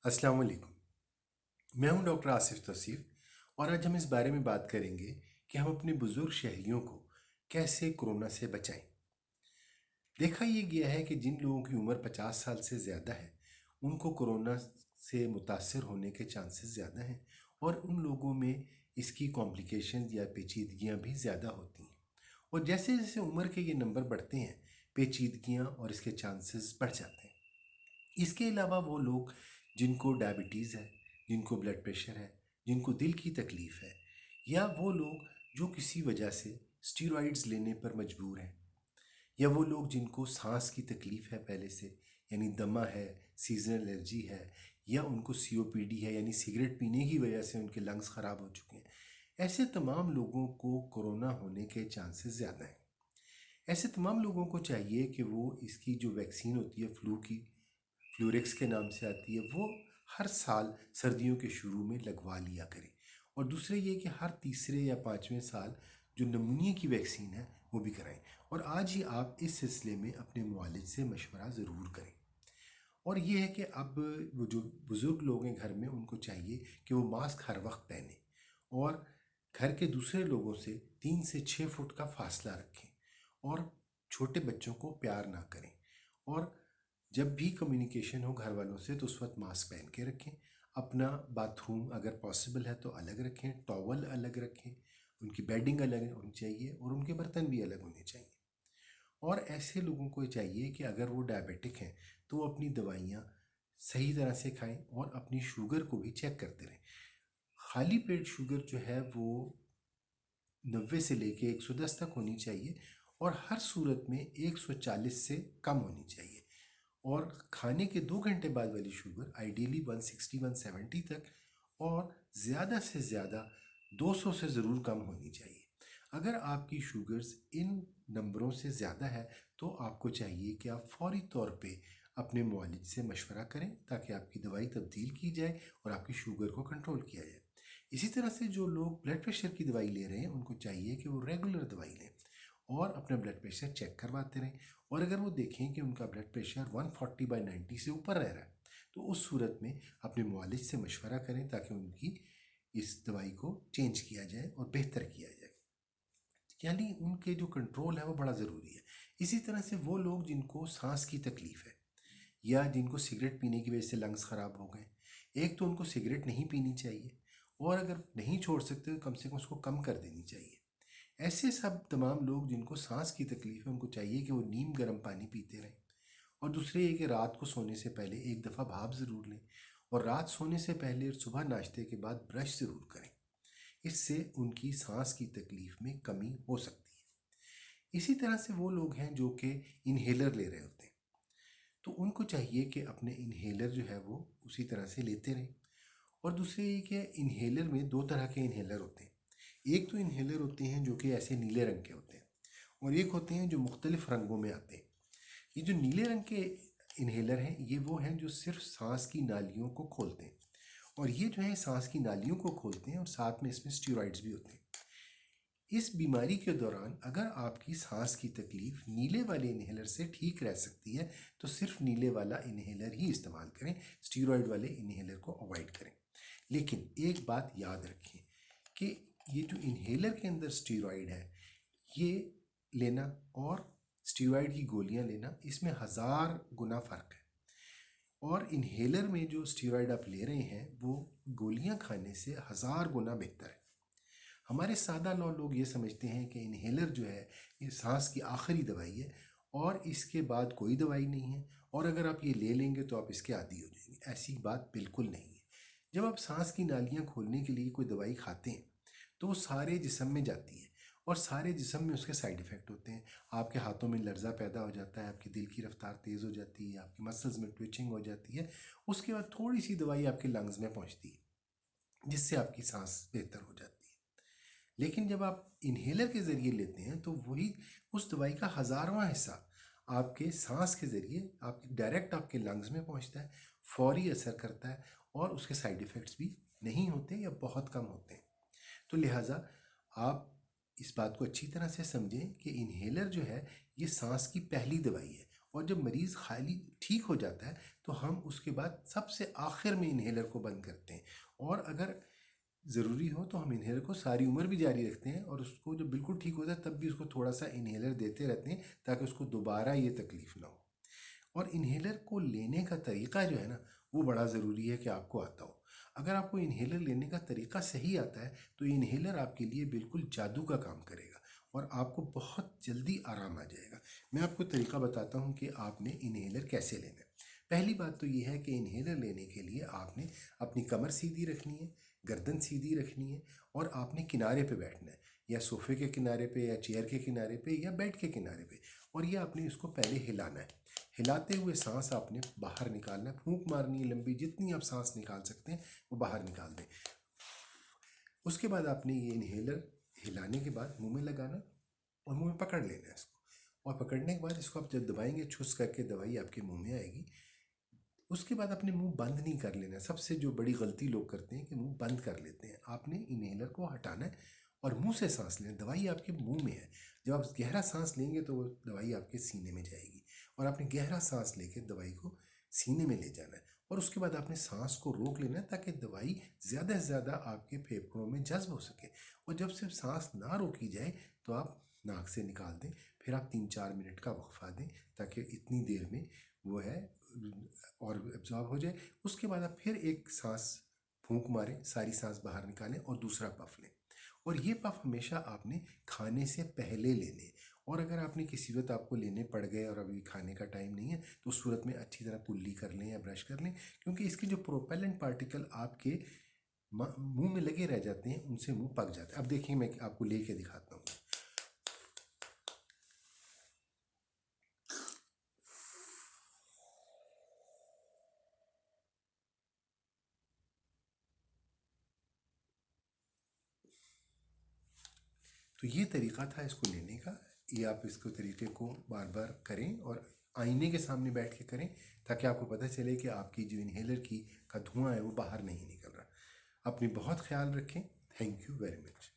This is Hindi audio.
अस्सलाम वालेकुम। मैं हूं डॉक्टर आसिफ तौसीफ और आज हम इस बारे में बात करेंगे कि हम अपने बुजुर्ग शहरियों को कैसे कोरोना से बचाएं। देखा ये गया है कि जिन लोगों की उम्र 50 साल से ज़्यादा है उनको कोरोना से मुतासर होने के चांसेस ज़्यादा हैं और उन लोगों में इसकी कॉम्प्लिकेशंस या पेचीदगियां भी ज़्यादा होती हैं। और जैसे जैसे उम्र के ये नंबर बढ़ते हैं पेचीदगियां और इसके चांसेस बढ़ जाते हैं। इसके अलावा वो लोग जिनको डायबिटीज़ है, जिनको ब्लड प्रेशर है, जिनको दिल की तकलीफ़ है, या वो लोग जो किसी वजह से स्टीरॉइड्स लेने पर मजबूर हैं, या वो लोग जिनको सांस की तकलीफ़ है पहले से, यानी दमा है, सीजनल एलर्जी है, या उनको सीओपीडी है यानी सिगरेट पीने की वजह से उनके लंग्स ख़राब हो चुके हैं, ऐसे तमाम लोगों को कोरोना होने के चांसेस ज़्यादा हैं। ऐसे तमाम लोगों को चाहिए कि वो इसकी जो वैक्सीन होती है फ्लू की, फ्लूरिक्स के नाम से आती है, वो हर साल सर्दियों के शुरू में लगवा लिया करें। और दूसरे ये कि हर तीसरे या पाँचवें साल जो नमूनिया की वैक्सीन है वो भी कराएं। और आज ही आप इस सिलसिले में अपने मुआलिज से मशवरा ज़रूर करें। और ये है कि अब वो जो बुज़ुर्ग लोग हैं घर में उनको चाहिए कि वो मास्क हर वक्त पहने और घर के दूसरे लोगों से 3 से 6 फुट का फासला रखें और छोटे बच्चों को प्यार ना करें। और जब भी कम्युनिकेशन हो घर वालों से तो उस वक्त मास्क पहन के रखें। अपना बाथरूम अगर पॉसिबल है तो अलग रखें, टॉवल अलग रखें, उनकी बेडिंग अलग होनी चाहिए और उनके बर्तन भी अलग होने चाहिए। और ऐसे लोगों को चाहिए कि अगर वो डायबिटिक हैं तो वो अपनी दवाइयाँ सही तरह से खाएं और अपनी शुगर को भी चेक करते रहें। खाली पेट शुगर जो है वो 90 से लेके 110 तक होनी चाहिए और हर सूरत में 140 से कम होनी चाहिए। और खाने के 2 घंटे बाद वाली शुगर आइडियली 160 170 तक और ज़्यादा से ज़्यादा 200 से ज़रूर कम होनी चाहिए। अगर आपकी शुगर्स इन नंबरों से ज़्यादा है तो आपको चाहिए कि आप फौरी तौर पे अपने मुआलिज से मशवरा करें ताकि आपकी दवाई तब्दील की जाए और आपकी शुगर को कंट्रोल किया जाए। इसी तरह से जो लोग ब्लड प्रेशर की दवाई ले रहे हैं उनको चाहिए कि वो रेगुलर दवाई लें और अपना ब्लड प्रेशर चेक करवाते रहें। और अगर वो देखें कि उनका ब्लड प्रेशर 140/90 से ऊपर रह रहा है तो उस सूरत में अपने मुआलिज से मशवरा करें ताकि उनकी इस दवाई को चेंज किया जाए और बेहतर किया जाए। यानी उनके जो कंट्रोल है वो बड़ा ज़रूरी है। इसी तरह से वो लोग जिनको सांस की तकलीफ़ है या जिनको सिगरेट पीने की वजह से लंग्स ख़राब हो गए, एक तो उनको सिगरेट नहीं पीनी चाहिए और अगर नहीं छोड़ सकते तो कम से कम उसको कम कर देनी चाहिए। ऐसे सब तमाम लोग जिनको सांस की तकलीफ है उनको चाहिए कि वो नीम गर्म पानी पीते रहें। और दूसरे ये कि रात को सोने से पहले एक दफ़ा भाप ज़रूर लें और रात सोने से पहले और सुबह नाश्ते के बाद ब्रश ज़रूर करें। इससे उनकी सांस की तकलीफ में कमी हो सकती है। इसी तरह से वो लोग हैं जो कि इन्हेलर ले रहे होते हैं तो उनको चाहिए कि अपने इन्हेलर जो है वो उसी तरह से लेते रहें। और दूसरे ये कि इन्हेलर में दो तरह के इन्हेलर होते हैं। एक तो इन्हेलर होते हैं जो कि ऐसे नीले रंग के होते हैं और एक होते हैं जो मुख्तलिफ रंगों में आते हैं। ये जो नीले रंग के इन्हेलर हैं ये वो हैं जो सिर्फ सांस की नालियों को खोलते हैं और ये जो है सांस की नालियों को खोलते हैं और साथ में इसमें स्टीरॉइड्स भी होते हैं। इस बीमारी के दौरान अगर आपकी सांस की तकलीफ नीले वाले इन्हेलर से ठीक रह सकती है तो सिर्फ नीले वाला इन्हेलर ही इस्तेमाल करें, स्टीरॉयड वाले इन्हेलर को अवॉइड करें। लेकिन एक बात याद रखें कि ये जो इन्हेलर के अंदर स्टीरॉयड है ये लेना और स्टीरॉयड की गोलियां लेना इसमें 1000 गुना फ़र्क है। और इन्हेलर में जो स्टीरॉयड आप ले रहे हैं वो गोलियां खाने से 1000 गुना बेहतर है। हमारे सादा लोग ये समझते हैं कि इन्हेलर जो है ये सांस की आखिरी दवाई है और इसके बाद कोई दवाई नहीं है और अगर आप ये ले लेंगे तो आप इसके आदी हो जाएंगे। ऐसी बात बिल्कुल नहीं है। जब आप सांस की नालियाँ खोलने के लिए कोई दवाई खाते हैं तो वो सारे जिस्म में जाती है और सारे जिस्म में उसके साइड इफ़ेक्ट होते हैं। आपके हाथों में लर्जा पैदा हो जाता है, आपके दिल की रफ्तार तेज़ हो जाती है, आपकी मसल्स में ट्विचिंग हो जाती है। उसके बाद थोड़ी सी दवाई आपके लंग्स में पहुंचती है जिससे आपकी सांस बेहतर हो जाती है। लेकिन जब आप इन्हेलर के ज़रिए लेते हैं तो वही उस दवाई का 1000वां हिस्सा आपके सांस के ज़रिए आपके डायरेक्ट आपके लंग्स में पहुंचता है, फौरी असर करता है और उसके साइड इफ़ेक्ट्स भी नहीं होते या बहुत कम होते हैं। तो लिहाजा आप इस बात को अच्छी तरह से समझें कि इन्हेलर जो है ये सांस की पहली दवाई है और जब मरीज़ खाली ठीक हो जाता है तो हम उसके बाद सबसे आखिर में इन्हेलर को बंद करते हैं, और अगर ज़रूरी हो तो हम इन्हेलर को सारी उम्र भी जारी रखते हैं, और उसको जब बिल्कुल ठीक होता है तब भी उसको थोड़ा सा इन्हेलर देते रहते हैं ताकि उसको दोबारा ये तकलीफ़ ना हो। और इन्हेलर को लेने का तरीका जो है ना, वो बड़ा ज़रूरी है कि आपको आता हो। अगर आपको इन्हेलर लेने का तरीका सही आता है तो इन्हेलर आपके लिए बिल्कुल जादू का काम करेगा और आपको बहुत जल्दी आराम आ जाएगा। मैं आपको तरीका बताता हूँ कि आपने इन्हेलर कैसे लेना है। पहली बात तो ये है कि इन्हेलर लेने के लिए आपने अपनी कमर सीधी रखनी है, गर्दन सीधी रखनी है, और आपने किनारे पे बैठना है, या सोफ़े के किनारे पे, या चेयर के किनारे पे, या बेड के किनारे पे। और ये आपने इसको पहले हिलाना है। हिलाते हुए सांस आपने बाहर निकालना है, फूंक मारनी है लंबी, जितनी आप सांस निकाल सकते हैं वो बाहर निकाल दें। उसके बाद आपने ये इन्हेलर हिलाने के बाद मुंह में लगाना और मुंह में पकड़ लेना है इसको, और पकड़ने के बाद इसको आप जब दबाएंगे, छुस करके दवाई आपके मुंह में आएगी। उसके बाद अपने मुंह बंद नहीं कर लेना। सबसे जो बड़ी गलती लोग करते हैं कि मुंह बंद कर लेते हैं। आपने इन्हेलर को हटाना है और मुंह से सांस लेना। दवाई आपके मुंह में है, जब आप गहरा सांस लेंगे तो वो दवाई आपके सीने में जाएगी, और आपने गहरा सांस लेके दवाई को सीने में ले जाना है, और उसके बाद आपने सांस को रोक लेना है ताकि दवाई ज़्यादा से ज़्यादा आपके फेफड़ों में जज्ब हो सके। और जब सिर्फ सांस ना रोकी जाए तो आप नाक से निकाल दें, फिर आप 3-4 मिनट का वक्फा दें ताकि इतनी देर में वो है और एब्जॉर्ब हो जाए। उसके बाद आप फिर एक सांस फूंक मारें, सारी सांस बाहर निकालें और दूसरा पफ लें। और ये पफ हमेशा आपने खाने से पहले लेने, और अगर आपने किसी वक्त आपको लेने पड़ गए और अभी खाने का टाइम नहीं है तो उस सूरत में अच्छी तरह कुल्ली कर लें या ब्रश कर लें, क्योंकि इसके जो प्रोपेलेंट पार्टिकल आपके मुंह में लगे रह जाते हैं, उनसे मुंह पक जाता है। अब देखिए मैं आपको लेके दिखाता हूँ। तो ये तरीका था इसको लेने का। ये आप इसको तरीके को बार बार करें और आईने के सामने बैठ के करें ताकि आपको पता चले कि आपकी जो इन्हेलर की का धुआं है वो बाहर नहीं निकल रहा। अपनी बहुत ख्याल रखें। Thank you very much.